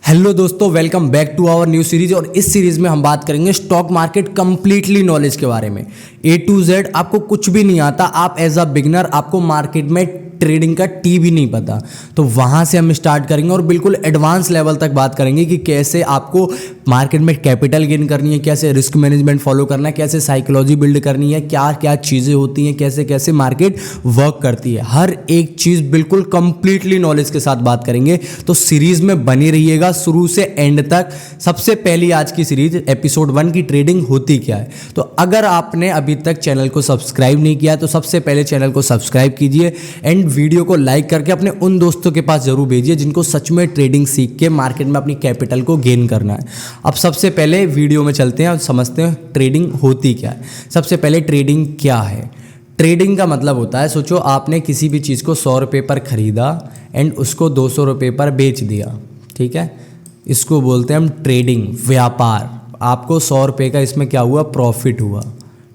Hello दोस्तों, welcome back to our new series. और इस सीरीज में हम बात करेंगे स्टॉक मार्केट कंप्लीटली नॉलेज के बारे में। ए टू जेड आपको कुछ भी नहीं आता, आप एज अ बिगनर, आपको मार्केट में ट्रेडिंग का टी भी नहीं पता, तो वहाँ से हम स्टार्ट करेंगे और बिल्कुल एडवांस लेवल तक बात करेंगे कि कैसे आपको मार्केट में कैपिटल गेन करनी है, कैसे रिस्क मैनेजमेंट फॉलो करना है, कैसे साइकोलॉजी बिल्ड करनी है, क्या क्या चीज़ें होती हैं, कैसे कैसे मार्केट वर्क करती है। हर एक चीज़ बिल्कुल कंप्लीटली नॉलेज के साथ बात करेंगे, तो सीरीज़ में बनी रहिएगा शुरू से एंड तक। सबसे पहली आज की सीरीज एपिसोड 1 की ट्रेडिंग होती क्या है। तो अगर आपने अभी तक चैनल को सब्सक्राइब नहीं किया तो सबसे पहले चैनल को सब्सक्राइब कीजिए एंड वीडियो को लाइक करके अपने उन दोस्तों के पास जरूर भेजिए जिनको सच में ट्रेडिंग सीख के मार्केट में अपनी कैपिटल को गेन करना है। अब सबसे पहले वीडियो में चलते हैं और समझते हैं ट्रेडिंग होती क्या है। सबसे पहले ट्रेडिंग क्या है। ट्रेडिंग का मतलब होता है, सोचो आपने किसी भी चीज़ को 100 रुपये पर ख़रीदा एंड उसको 200 रुपये पर बेच दिया, ठीक है। इसको बोलते हैं हम ट्रेडिंग, व्यापार। आपको 100 रुपये का इसमें क्या हुआ, प्रॉफिट हुआ,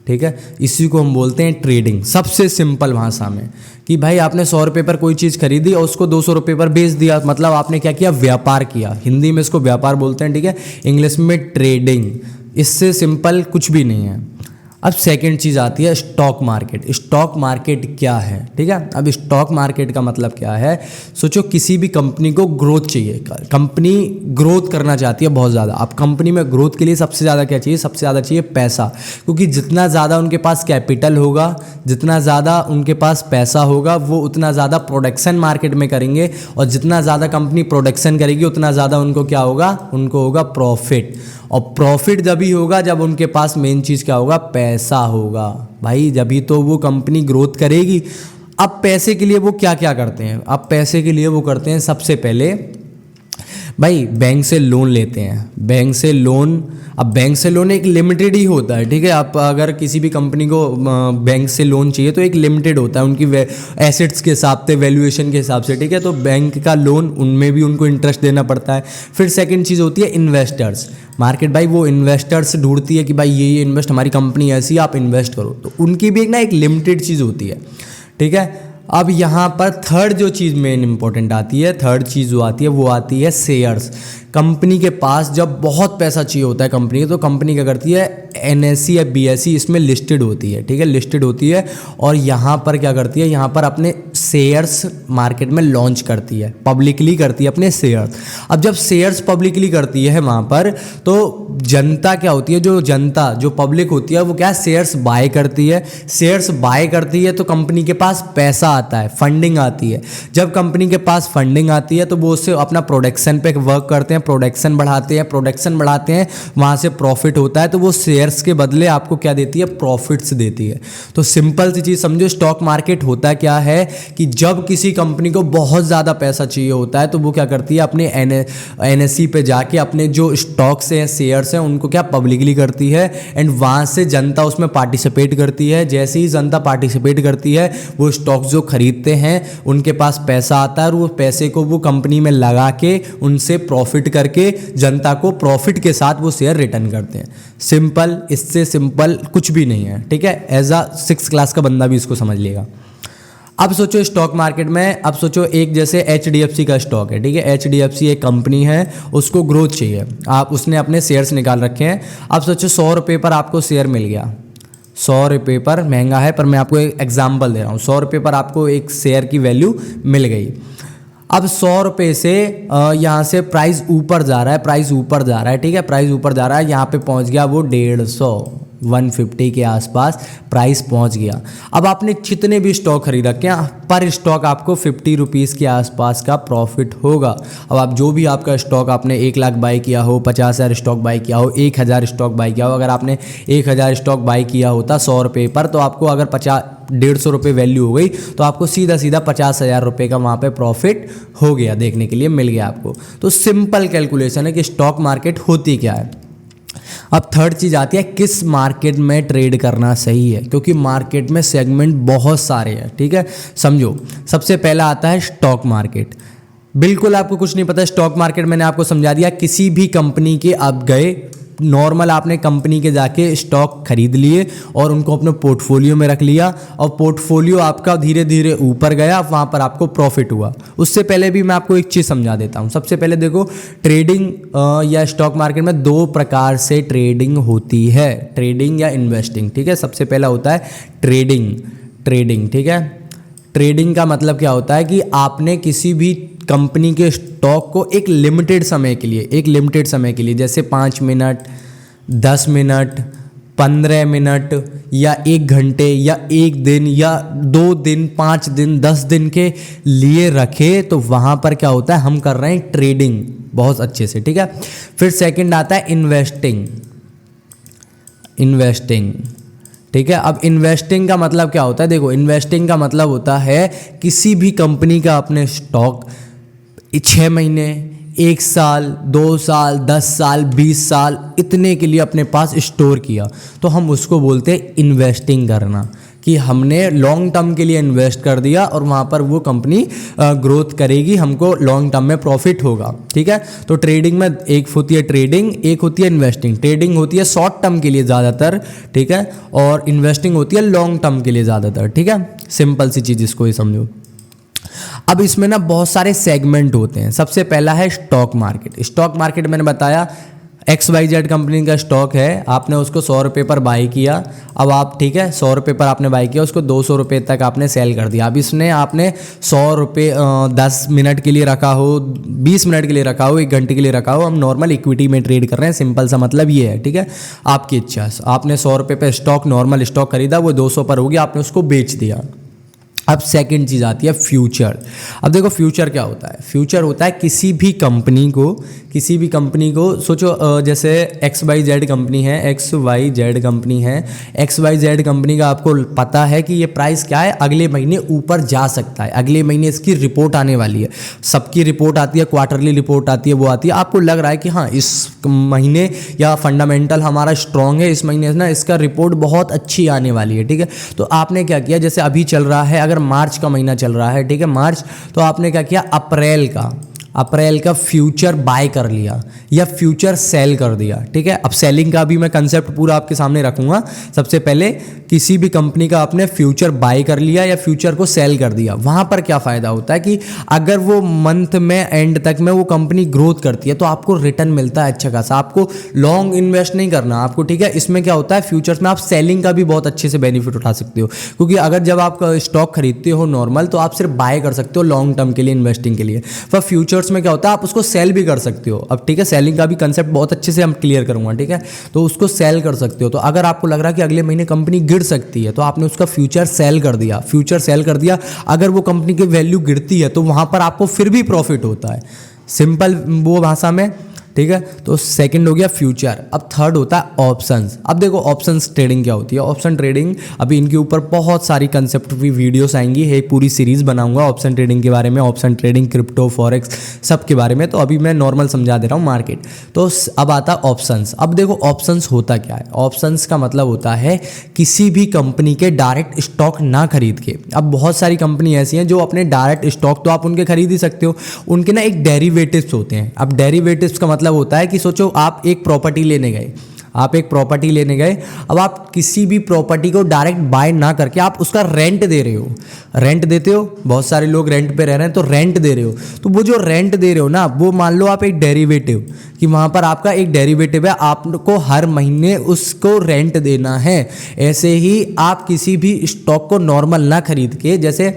ठीक है। इसी को हम बोलते हैं ट्रेडिंग। सबसे सिंपल भाषा में कि भाई आपने 100 रुपये पर कोई चीज़ खरीदी और उसको 200 रुपये पर बेच दिया, मतलब आपने क्या किया, व्यापार किया। हिंदी में इसको व्यापार बोलते हैं, ठीक है। इंग्लिश में ट्रेडिंग। इससे सिंपल कुछ भी नहीं है। अब सेकंड चीज़ आती है स्टॉक मार्केट। स्टॉक मार्केट क्या है, ठीक है। अब स्टॉक मार्केट का मतलब क्या है, सोचो किसी भी कंपनी को ग्रोथ चाहिए, कंपनी ग्रोथ करना चाहती है बहुत ज़्यादा। अब कंपनी में ग्रोथ के लिए सबसे ज़्यादा क्या चाहिए, सबसे ज़्यादा चाहिए पैसा, क्योंकि जितना ज़्यादा उनके पास कैपिटल होगा, जितना ज़्यादा उनके पास पैसा होगा, वो उतना ज़्यादा प्रोडक्शन मार्केट में करेंगे, और जितना ज़्यादा कंपनी प्रोडक्शन करेगी उतना ज़्यादा उनको क्या होगा, उनको होगा प्रॉफिट। और प्रॉफिट जब ही होगा जब उनके पास मेन चीज़ क्या होगा, पैसा होगा भाई, जब ही तो वो कंपनी ग्रोथ करेगी। अब पैसे के लिए वो क्या क्या करते हैं, अब पैसे के लिए वो करते हैं सबसे पहले भाई बैंक से लोन लेते हैं। बैंक से लोन, अब बैंक से लोन एक लिमिटेड ही होता है, ठीक है। आप अगर किसी भी कंपनी को बैंक से लोन चाहिए तो एक लिमिटेड होता है उनकी एसेट्स के हिसाब से, वैल्यूएशन के हिसाब से, ठीक है। तो बैंक का लोन, उनमें भी उनको इंटरेस्ट देना पड़ता है। फिर सेकंड चीज़ होती है इन्वेस्टर्स। मार्केट भाई वो इन्वेस्टर्स ढूंढती है कि भाई ये इन्वेस्ट, हमारी कंपनी ऐसी है, आप इन्वेस्ट करो, तो उनकी भी एक लिमिटेड चीज़ होती है, ठीक है। अब यहाँ पर थर्ड जो चीज़ मेन इंपॉर्टेंट आती है, थर्ड चीज़ जो आती है वो आती है शेयर्स। कंपनी के पास जब बहुत पैसा चाहिए होता है कंपनी को, तो कंपनी क्या करती है, NSE या BSE इसमें लिस्टेड होती है, ठीक है, लिस्टेड होती है। और यहाँ पर क्या करती है, यहाँ पर अपने शेयर्स मार्केट में लॉन्च करती है, पब्लिकली करती है अपने शेयर्स। अब जब शेयर्स पब्लिकली करती है वहाँ पर, तो जनता क्या होती है, जो जनता, जो पब्लिक होती है, वो क्या, शेयर्स बाय करती है। शेयर्स बाय करती है तो कंपनी के पास पैसा आता है, फंडिंग आती है। जब कंपनी के पास फंडिंग आती है तो वो उससे अपना प्रोडक्शन पे वर्क करते हैं, प्रोडक्शन बढ़ाते हैं, प्रोडक्शन बढ़ाते हैं, वहाँ से प्रॉफिट होता है, तो वो शेयर्स के बदले आपको क्या देती है, प्रॉफिट्स देती है। तो सिंपल सी चीज़ समझो, स्टॉक मार्केट होता क्या है कि जब किसी कंपनी को बहुत ज़्यादा पैसा चाहिए होता है तो वो क्या करती है, अपने NSE पे जाके अपने जो स्टॉक्स हैं, शेयर्स हैं, उनको क्या पब्लिकली करती है, एंड वहाँ से जनता उसमें पार्टिसिपेट करती है। जैसे ही जनता पार्टिसिपेट करती है, वो स्टॉक्स जो खरीदते हैं उनके पास पैसा आता है, और वो पैसे को वो कंपनी में लगा के उनसे प्रॉफिट करके जनता को प्रॉफिट के साथ वो शेयर रिटर्न करते हैं। सिंपल, इससे सिंपल कुछ भी नहीं है, ठीक है। एज अ 6th क्लास का बंदा भी इसको समझ लेगा। अब सोचो स्टॉक मार्केट में, अब सोचो एक जैसे HDFC का स्टॉक है, ठीक है। HDFC एक कंपनी है, उसको ग्रोथ चाहिए, आप उसने अपने शेयर्स निकाल रखे हैं। अब सोचो 100 रुपये पर आपको शेयर मिल गया, 100 रुपये पर, महंगा है पर मैं आपको एक एग्जाम्पल दे रहा हूँ। 100 रुपये पर आपको एक शेयर की वैल्यू मिल गई। अब 100 रुपये से यहाँ से प्राइस ऊपर जा रहा है, प्राइस ऊपर जा रहा है, ठीक है, प्राइस ऊपर जा रहा है, यहाँ पे पहुँच गया वो 150 के आसपास प्राइस पहुँच गया। अब आपने जितने भी स्टॉक खरीदा, क्या पर स्टॉक आपको 50 रुपीज़ के आसपास का प्रॉफिट होगा। अब आप जो भी आपका स्टॉक आपने 1 लाख बाई किया हो, 50,000 स्टॉक बाई किया हो, 1,000 स्टॉक बाई किया हो, अगर आपने 1,000 स्टॉक बाई किया होता 100 रुपये पर, तो आपको अगर 150 रुपये वैल्यू हो गई, तो आपको सीधा सीधा 50,000 रुपये का वहाँ पे प्रॉफिट हो गया, देखने के लिए मिल गया आपको। तो सिंपल कैलकुलेशन है कि स्टॉक मार्केट होती क्या है। अब थर्ड चीज़ आती है किस मार्केट में ट्रेड करना सही है, क्योंकि मार्केट में सेगमेंट बहुत सारे हैं, ठीक है। समझो, सबसे पहला आता है स्टॉक मार्केट। बिल्कुल आपको कुछ नहीं पता, स्टॉक मार्केट मैंने आपको समझा दिया। किसी भी कंपनी के आप गए, नॉर्मल आपने कंपनी के जाके स्टॉक खरीद लिए और उनको अपने पोर्टफोलियो में रख लिया और पोर्टफोलियो आपका धीरे धीरे ऊपर गया, वहाँ पर आपको प्रॉफिट हुआ। उससे पहले भी मैं आपको एक चीज़ समझा देता हूँ। सबसे पहले देखो, ट्रेडिंग या स्टॉक मार्केट में दो प्रकार से ट्रेडिंग होती है, ट्रेडिंग या इन्वेस्टिंग, ठीक है। सबसे पहला होता है ट्रेडिंग, ठीक है। ट्रेडिंग का मतलब क्या होता है कि आपने किसी भी कंपनी के स्टॉक को एक लिमिटेड समय के लिए जैसे 5 मिनट, 10 मिनट, 15 मिनट या 1 घंटे या 1 दिन या 2 दिन, 5 दिन, 10 दिन के लिए रखे, तो वहाँ पर क्या होता है, हम कर रहे हैं ट्रेडिंग बहुत अच्छे से, ठीक है। फिर सेकंड आता है इन्वेस्टिंग, ठीक है। अब इन्वेस्टिंग का मतलब क्या होता है, देखो इन्वेस्टिंग का मतलब होता है किसी भी कंपनी का अपने स्टॉक 6 महीने, 1 साल, 2 साल, 10 साल, 20 साल इतने के लिए अपने पास स्टोर किया, तो हम उसको बोलते हैं इन्वेस्टिंग करना, कि हमने लॉन्ग टर्म के लिए इन्वेस्ट कर दिया और वहाँ पर वो कंपनी ग्रोथ करेगी, हमको लॉन्ग टर्म में प्रॉफिट होगा, ठीक है। तो ट्रेडिंग में एक होती है ट्रेडिंग, एक होती है इन्वेस्टिंग। ट्रेडिंग होती है शॉर्ट टर्म के लिए ज़्यादातर, ठीक है, और इन्वेस्टिंग होती है लॉन्ग टर्म के लिए ज़्यादातर, ठीक है। सिंपल सी चीज़, इसको ही समझो। अब इसमें ना बहुत सारे सेगमेंट होते हैं। सबसे पहला है स्टॉक मार्केट मैंने बताया XYZ कंपनी का स्टॉक है, आपने उसको 100 रुपये पर बाई किया। अब आप, ठीक है, 100 रुपये पर आपने बाई किया, उसको 200 रुपये तक आपने सेल कर दिया। अब इसने आपने 100 रुपये 10 मिनट के लिए रखा हो, 20 मिनट के लिए रखा हो, 1 घंटे के लिए रखा हो, हम नॉर्मल इक्विटी में ट्रेड कर रहे हैं, सिंपल सा मतलब ये है, ठीक है। आपकी इच्छा, आपने 100 रुपये पर स्टॉक, नॉर्मल स्टॉक खरीदा, वो 200 पर हो गया, आपने उसको बेच दिया। अब सेकंड चीज़ आती है फ्यूचर। अब देखो फ्यूचर क्या होता है, फ्यूचर होता है किसी भी कंपनी को सोचो, जैसे XYZ कंपनी है, XYZ कंपनी का आपको पता है कि ये प्राइस क्या है, अगले महीने ऊपर जा सकता है, अगले महीने इसकी रिपोर्ट आने वाली है, सबकी रिपोर्ट आती है, क्वार्टरली रिपोर्ट आती है, वो आती है, आपको लग रहा है कि हाँ इस महीने या फंडामेंटल हमारा स्ट्रॉन्ग है, इस महीने ना इसका रिपोर्ट बहुत अच्छी आने वाली है, ठीक है। तो आपने क्या किया, जैसे अभी चल रहा है, अगर मार्च का महीना चल रहा है, ठीक है, मार्च, तो आपने क्या किया, अप्रैल का फ्यूचर बाय कर लिया या फ्यूचर सेल कर दिया, ठीक है। अब सेलिंग का भी मैं कंसेप्ट पूरा आपके सामने रखूंगा। सबसे पहले किसी भी कंपनी का आपने फ्यूचर बाय कर लिया या फ्यूचर को सेल कर दिया, वहां पर क्या फायदा होता है कि अगर वो मंथ में एंड तक में वो कंपनी ग्रोथ करती है तो आपको रिटर्न मिलता है अच्छा खासा, आपको लॉन्ग इन्वेस्ट नहीं करना आपको, ठीक है। इसमें क्या होता है, फ्यूचर्स में आप सेलिंग का भी बहुत अच्छे से बेनिफिट उठा सकते हो, क्योंकि अगर जब आप स्टॉक खरीदते हो नॉर्मल, तो आप सिर्फ बाय कर सकते हो लॉन्ग टर्म के लिए, इन्वेस्टिंग के लिए। पर फ्यूचर में क्या होता है, आप उसको सेल भी कर सकते हो। अब ठीक है, सेलिंग का भी कंसेप्ट बहुत अच्छे से हम क्लियर करूंगा, ठीक है। तो उसको सेल कर सकते हो, तो अगर आपको लग रहा है कि अगले महीने कंपनी गिर सकती है, तो आपने उसका फ्यूचर सेल कर दिया, अगर वो कंपनी की वैल्यू गिरती है तो वहां पर आपको फिर भी प्रॉफिट होता है, सिंपल वो भाषा में, ठीक है। तो सेकंड हो गया फ्यूचर। अब थर्ड होता है ऑप्शंस। अब देखो ऑप्शंस ट्रेडिंग क्या होती है, ऑप्शन ट्रेडिंग, अभी इनके ऊपर बहुत सारी कंसेप्ट की वीडियोस आएंगी, एक पूरी सीरीज बनाऊंगा ऑप्शन ट्रेडिंग के बारे में, ऑप्शन ट्रेडिंग, क्रिप्टो, फॉरेक्स, सब के बारे में। तो अभी मैं नॉर्मल समझा दे रहा हूँ मार्केट। तो अब आता है ऑप्शंस। अब देखो ऑप्शंस होता क्या है, ऑप्शंस का मतलब होता है किसी भी कंपनी के डायरेक्ट स्टॉक ना खरीद के। अब बहुत सारी कंपनी ऐसी हैं जो अपने डायरेक्ट स्टॉक तो आप उनके खरीद ही सकते हो, उनके ना एक डेरिवेटिव्स होते हैं। अब डेरिवेटिव्स का मतलब होता है कि सोचो आप एक प्रॉपर्टी लेने गए, अब आप किसी भी प्रॉपर्टी को डायरेक्ट बाय ना करके आप उसका रेंट दे रहे हो, रेंट देते हो, बहुत सारे लोग रेंट पे रह रहे हैं, तो रेंट दे रहे हो, तो वो जो रेंट दे रहे हो ना, वो मान लो आप एक डेरिवेटिव, कि वहाँ पर आपका एक डेरिवेटिव है, आपको हर महीने उसको रेंट देना है। ऐसे ही आप किसी भी स्टॉक को नॉर्मल ना खरीद के, जैसे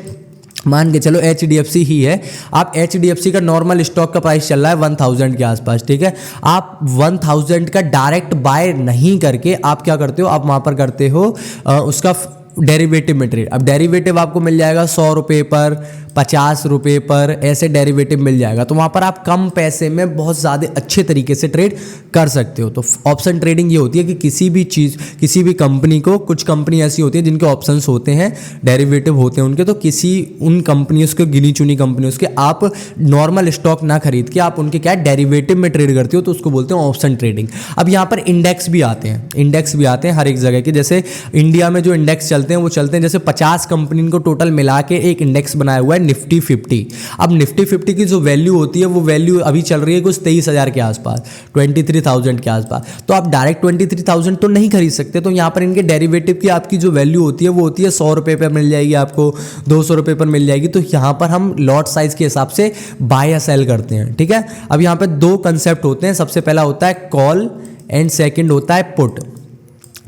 मान के चलो HDFC ही है, आप HDFC का नॉर्मल स्टॉक का प्राइस चल रहा है 1000 के आसपास, ठीक है। आप 1000 का डायरेक्ट बाय नहीं करके आप क्या करते हो, आप वहाँ पर करते हो उसका डेरिवेटिव में ट्रेड। अब डेरिवेटिव आपको मिल जाएगा 100 रुपये पर, 50 रुपये पर, ऐसे डेरिवेटिव मिल जाएगा, तो वहाँ पर आप कम पैसे में बहुत ज़्यादा अच्छे तरीके से ट्रेड कर सकते हो। तो ऑप्शन ट्रेडिंग ये होती है कि किसी भी चीज़, किसी भी कंपनी को, कुछ कंपनी ऐसी होती है जिनके ऑप्शंस होते हैं, डेरिवेटिव होते हैं उनके, तो किसी उन कंपनियों के, गिनी चुनी कंपनियों के, आप नॉर्मल स्टॉक ना खरीद के आप उनके क्या डेरिवेटिव में ट्रेड करते हो, तो उसको बोलते हैं ऑप्शन ट्रेडिंग। अब यहाँ पर इंडेक्स भी आते हैं हर एक जगह के, जैसे इंडिया में जो इंडेक्स चलते चलते हैं वो चलते हैं। जैसे 50 कंपनी को टोटल मिला के एक इंडेक्स बनाया हुआ है निफ्टी 50। अब निफ्टी 50 की जो वैल्यू होती है वो वैल्यू अभी चल रही है कुछ 23,000 के आसपास, 23,000 के आसपास। तो आप डायरेक्ट 23,000 तो नहीं खरीद सकते, तो यहाँ पर इनके डेरिवेटिव की आपकी जो वैल्यू होती है वो होती है 100 रुपये पर मिल जाएगी, आपको 200 रुपये पर मिल जाएगी। तो यहाँ पर हम लॉट साइज के हिसाब से बाय या सेल करते हैं, ठीक है। अब यहाँ पे दो कंसेप्ट होते हैं, सबसे पहला होता है कॉल एंड सेकंड होता है पुट,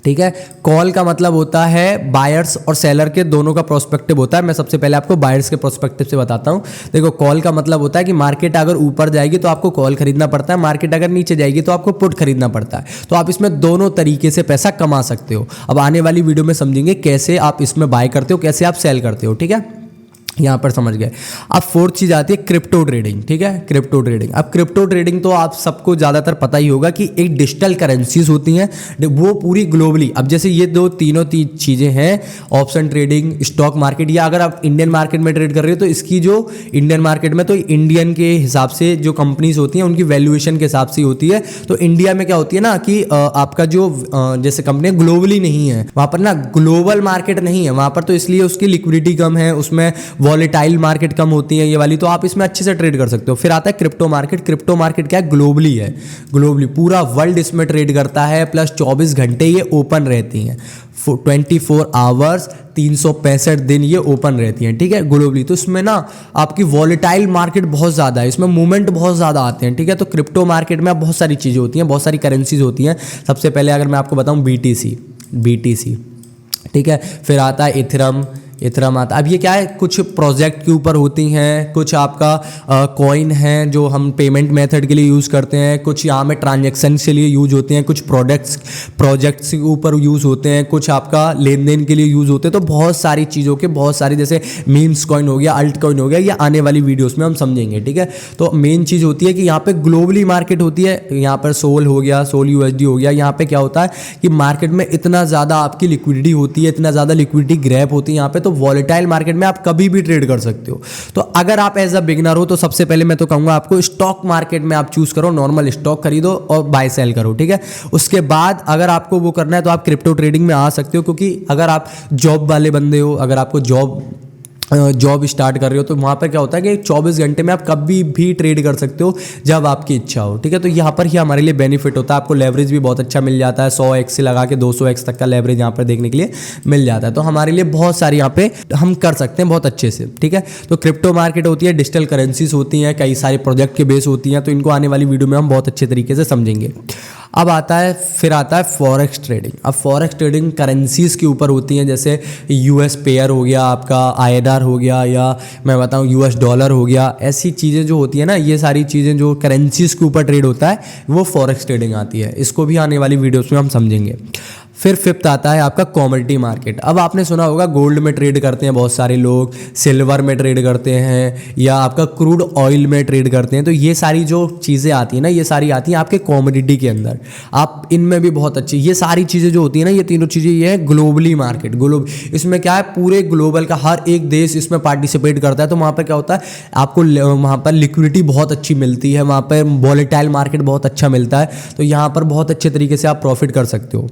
ठीक है। कॉल का मतलब होता है बायर्स और सेलर के दोनों का प्रोस्पेक्टिव होता है। मैं सबसे पहले आपको बायर्स के प्रोस्पेक्टिव से बताता हूं। देखो, कॉल का मतलब होता है कि मार्केट अगर ऊपर जाएगी तो आपको कॉल खरीदना पड़ता है, मार्केट अगर नीचे जाएगी तो आपको पुट खरीदना पड़ता है। तो आप इसमें दोनों तरीके से पैसा कमा सकते हो। अब आने वाली वीडियो में समझेंगे कैसे आप इसमें बाय करते हो, कैसे आप सेल करते हो, ठीक है। यहाँ पर समझ गए। अब फोर्थ चीज़ आती है क्रिप्टो ट्रेडिंग, ठीक है। क्रिप्टो ट्रेडिंग, अब क्रिप्टो ट्रेडिंग तो आप सबको ज़्यादातर पता ही होगा कि एक डिजिटल करेंसीज होती हैं वो पूरी ग्लोबली। अब जैसे ये तीनों चीज़ें हैं, ऑप्शन ट्रेडिंग, स्टॉक मार्केट, या अगर आप इंडियन मार्केट में ट्रेड कर रहे हो तो इसकी जो इंडियन मार्केट में तो इंडियन के हिसाब से जो कंपनीज होती हैं उनकी वैल्यूएशन के हिसाब से होती है। तो इंडिया में क्या होती है ना कि आपका जो जैसे कंपनी ग्लोबली नहीं है, वहाँ पर ना ग्लोबल मार्केट नहीं है वहाँ पर, तो इसलिए उसकी लिक्विडिटी कम है, उसमें वॉलेटाइल मार्केट कम होती है ये वाली, तो आप इसमें अच्छे से ट्रेड कर सकते हो। फिर आता है क्रिप्टो मार्केट। क्रिप्टो मार्केट क्या है, ग्लोबली है, ग्लोबली पूरा वर्ल्ड इसमें ट्रेड करता है, प्लस 24 घंटे ये ओपन रहती हैं, 24 आवर्स 365 दिन ये ओपन रहती हैं, ठीक है, ग्लोबली। तो इसमें ना आपकी वॉलेटाइल मार्केट बहुत ज़्यादा है, इसमें मूवमेंट बहुत ज़्यादा आते हैं, ठीक है। तो क्रिप्टो मार्केट में बहुत सारी चीज़ें होती हैं, बहुत सारी करेंसीज होती हैं। सबसे पहले अगर मैं आपको बताऊँ BTC, ठीक है। फिर आता है इथरम आता। अब ये क्या है, कुछ प्रोजेक्ट के ऊपर होती हैं, कुछ आपका कॉइन है जो हम पेमेंट मेथड के लिए यूज़ करते हैं, कुछ यहाँ में ट्रांजैक्शन के लिए यूज होते हैं, कुछ प्रोजेक्ट्स के ऊपर यूज़ होते हैं, कुछ आपका लेन देन के लिए यूज़ होते हैं। तो बहुत सारी चीज़ों के बहुत सारी, जैसे मीम्स कॉइन हो गया, अल्ट कॉइन हो गया, ये आने वाली वीडियोस में हम समझेंगे, ठीक है। तो मेन चीज़ होती है कि यहाँ पे ग्लोबली मार्केट होती है। यहाँ पर सोल हो गया, सोल USD हो गया। यहाँ पे क्या होता है कि मार्केट में इतना ज़्यादा आपकी लिक्विडिटी होती है, इतना ज़्यादा लिक्विडिटी ग्रैब होती है यहाँ पे, तो वॉलेटाइल मार्केट में आप कभी भी ट्रेड कर सकते हो। तो अगर आप एज अ बिगिनर हो तो सबसे पहले मैं तो कहूँगा आपको स्टॉक मार्केट में आप चूज करो, नॉर्मल स्टॉक खरीदो और बाय सेल करो, ठीक है। उसके बाद अगर आपको वो करना है तो आप क्रिप्टो ट्रेडिंग में आ सकते हो, क्योंकि अगर आप जॉब वाले बंदे हो, अगर आपको जॉब स्टार्ट कर रहे हो तो वहाँ पर क्या होता है कि 24 घंटे में आप कभी भी ट्रेड कर सकते हो जब आपकी इच्छा हो, ठीक है। तो यहाँ पर ही हमारे लिए बेनिफिट होता है, आपको लेवरेज भी बहुत अच्छा मिल जाता है, 100x से लगा के 200x तक का लेवरेज यहाँ पर देखने के लिए मिल जाता है। तो हमारे लिए बहुत सारी यहाँ पे हम कर सकते हैं बहुत अच्छे से, ठीक है। तो क्रिप्टो मार्केट होती है, डिजिटल करेंसीज होती हैं, कई सारे प्रोजेक्ट के बेस होती हैं, तो इनको आने वाली वीडियो में हम बहुत अच्छे तरीके से समझेंगे। अब आता है फॉरेक्स ट्रेडिंग। अब फॉरेक्स ट्रेडिंग करेंसीज के ऊपर होती हैं, जैसे US पेयर हो गया, आपका INR हो गया, या मैं बताऊं US डॉलर हो गया। ऐसी चीज़ें जो होती है ना, ये सारी चीज़ें जो करेंसीज के ऊपर ट्रेड होता है वो फॉरेक्स ट्रेडिंग आती है। इसको भी आने वाली वीडियोस में हम समझेंगे। फिर फिफ्थ आता है आपका कमोडिटी मार्केट। अब आपने सुना होगा गोल्ड में ट्रेड करते हैं बहुत सारे लोग, सिल्वर में ट्रेड करते हैं, या आपका क्रूड ऑयल में ट्रेड करते हैं। तो ये सारी जो चीज़ें आती हैं ना, ये सारी आती हैं आपके कमोडिटी के अंदर। आप इनमें भी बहुत अच्छी, ये सारी चीज़ें जो होती हैं ना, ये तीनों चीज़ें, ये है ग्लोबली मार्केट। इसमें क्या है, पूरे ग्लोबल का हर एक देश इसमें पार्टिसिपेट करता है। तो वहाँ पर क्या होता है, आपको वहाँ पर लिक्विडिटी बहुत अच्छी मिलती है, वहाँ पर वॉलेटाइल मार्केट बहुत अच्छा मिलता है। तो यहाँ पर बहुत अच्छे तरीके से आप प्रॉफिट कर सकते हो।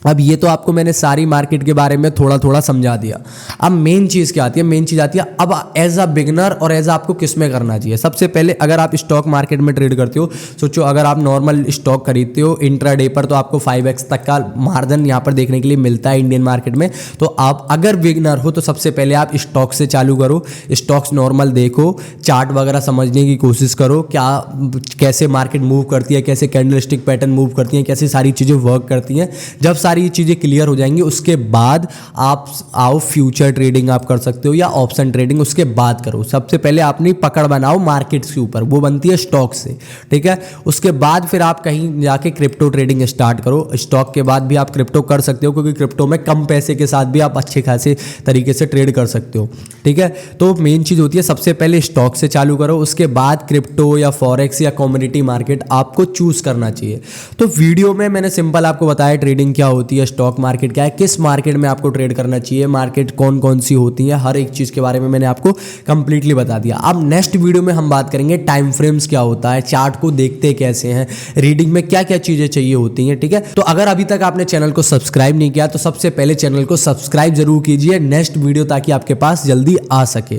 अब ये तो आपको मैंने सारी मार्केट के बारे में थोड़ा थोड़ा समझा दिया। अब मेन चीज़ क्या आती है, मेन चीज़ आती है अब एज अ बिगनर और एज आपको किस में करना चाहिए। सबसे पहले अगर आप स्टॉक मार्केट में ट्रेड करते हो, सोचो अगर आप नॉर्मल स्टॉक खरीदते हो इंट्राडे पर, तो आपको 5x तक का मार्जिन यहाँ पर देखने के लिए मिलता है इंडियन मार्केट में। तो आप अगर बिगनर हो तो सबसे पहले आप स्टॉक से चालू करो, स्टॉक्स नॉर्मल देखो, चार्ट वगैरह समझने की कोशिश करो, कैसे मार्केट मूव करती है, कैसे कैंडलस्टिक पैटर्न मूव करती हैं, कैसे सारी चीज़ें वर्क करती हैं। जब सारी चीज़ें क्लियर हो जाएंगी उसके बाद आप आओ फ्यूचर ट्रेडिंग आप कर सकते हो या ऑप्शन ट्रेडिंग उसके बाद करो। सबसे पहले अपनी पकड़ बनाओ मार्केट्स के ऊपर, वो बनती है स्टॉक से, ठीक है। उसके बाद फिर आप कहीं जाके क्रिप्टो ट्रेडिंग स्टार्ट करो। स्टॉक के बाद भी आप क्रिप्टो कर सकते हो, क्योंकि क्रिप्टो में कम पैसे के साथ भी आप अच्छे खासे तरीके से ट्रेड कर सकते हो, ठीक है। तो मेन चीज़ होती है सबसे पहले स्टॉक से चालू करो, उसके बाद क्रिप्टो या फॉरेक्स या कमोडिटी मार्केट आपको चूज करना चाहिए। तो वीडियो में मैंने सिंपल आपको बताया ट्रेडिंग क्या होती है, स्टॉक मार्केट क्या है, किस मार्केट में आपको ट्रेड करना चाहिए, मार्केट कौन कौन सी होती है, हर एक चीज़ के बारे में मैंने आपको कंप्लीटली बता दिया। अब नेक्स्ट वीडियो में हम बात करेंगे टाइम फ्रेम्स क्या होता है, चार्ट को देखते कैसे हैं, रीडिंग में क्या क्या चीज़ें चाहिए होती हैं, ठीक है। तो अगर अभी तक आपने चैनल को सब्सक्राइब नहीं किया तो सबसे पहले चैनल को सब्सक्राइब जरूर कीजिए नेक्स्ट वीडियो ताकि आपके पास जल्दी आ सके।